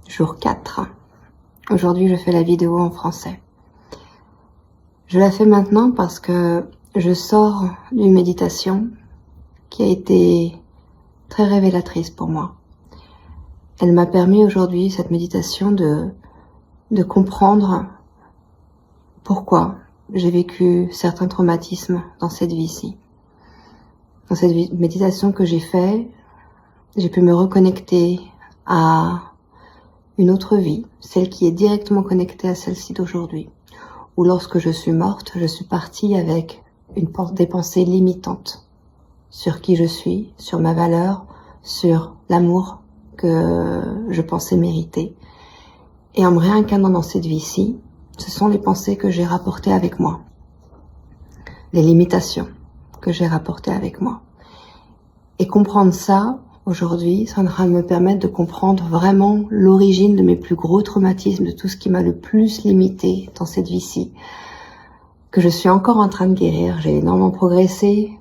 Jour 4. Aujourd'hui, je fais la vidéo en français. Je la fais maintenant parce que je sors d'une méditation qui a été très révélatrice pour moi. Elle m'a permis aujourd'hui, cette méditation, de comprendre pourquoi j'ai vécu certains traumatismes dans cette vie-ci. Dans cette méditation que j'ai faite, j'ai pu me reconnecter à une autre vie, celle qui est directement connectée à celle-ci d'aujourd'hui. Où lorsque je suis morte, je suis partie avec des pensées limitantes sur qui je suis, sur ma valeur, sur l'amour que je pensais mériter. Et en me réincarnant dans cette vie-ci, ce sont les pensées que j'ai rapportées avec moi. Les limitations que j'ai rapportées avec moi. Et comprendre ça, aujourd'hui, ça va me permettre de comprendre vraiment l'origine de mes plus gros traumatismes, de tout ce qui m'a le plus limité dans cette vie-ci, que je suis encore en train de guérir. J'ai énormément progressé,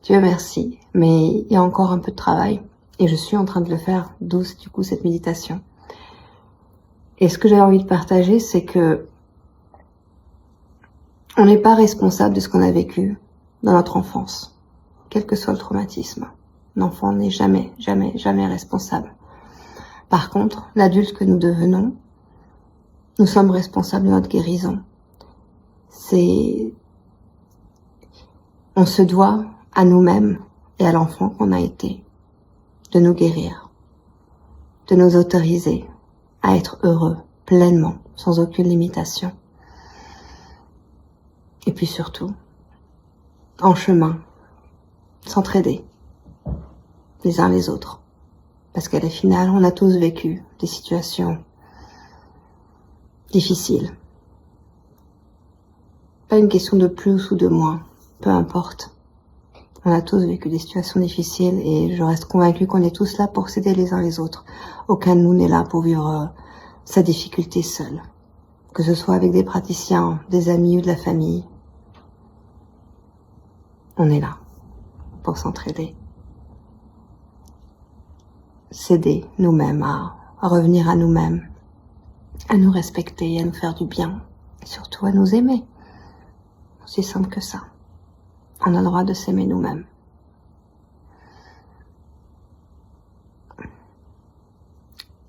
Dieu merci, mais il y a encore un peu de travail et je suis en train de le faire, d'où du coup cette méditation. Et ce que j'avais envie de partager, c'est que on n'est pas responsable de ce qu'on a vécu dans notre enfance, quel que soit le traumatisme. L'enfant n'est jamais responsable. Par contre, l'adulte que nous devenons, nous sommes responsables de notre guérison. On se doit à nous-mêmes et à l'enfant qu'on a été de nous guérir, de nous autoriser à être heureux pleinement, sans aucune limitation. Et puis surtout, en chemin, s'entraider les uns les autres. Parce qu'à la finale, on a tous vécu des situations difficiles. Pas une question de plus ou de moins, peu importe. On a tous vécu des situations difficiles et je reste convaincue qu'on est tous là pour s'aider les uns les autres. Aucun de nous n'est là pour vivre sa difficulté seul. Que ce soit avec des praticiens, des amis ou de la famille. On est là pour s'entraider. S'aider nous-mêmes à revenir à nous-mêmes, à nous respecter, à nous faire du bien, et surtout à nous aimer. Aussi simple que ça. On a le droit de s'aimer nous-mêmes.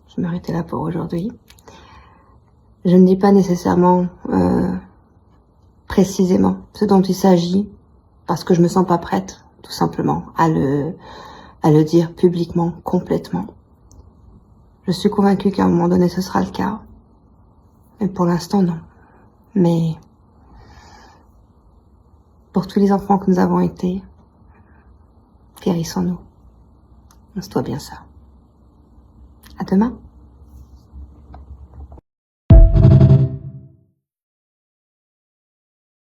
Je vais m'arrêter là pour aujourd'hui. Je ne dis pas nécessairement précisément ce dont il s'agit, parce que je me sens pas prête, tout simplement, à le dire publiquement, complètement. Je suis convaincue qu'à un moment donné, ce sera le cas. Et pour l'instant, non. Mais pour tous les enfants que nous avons été, guérissons-nous. On se doit bien ça. À demain.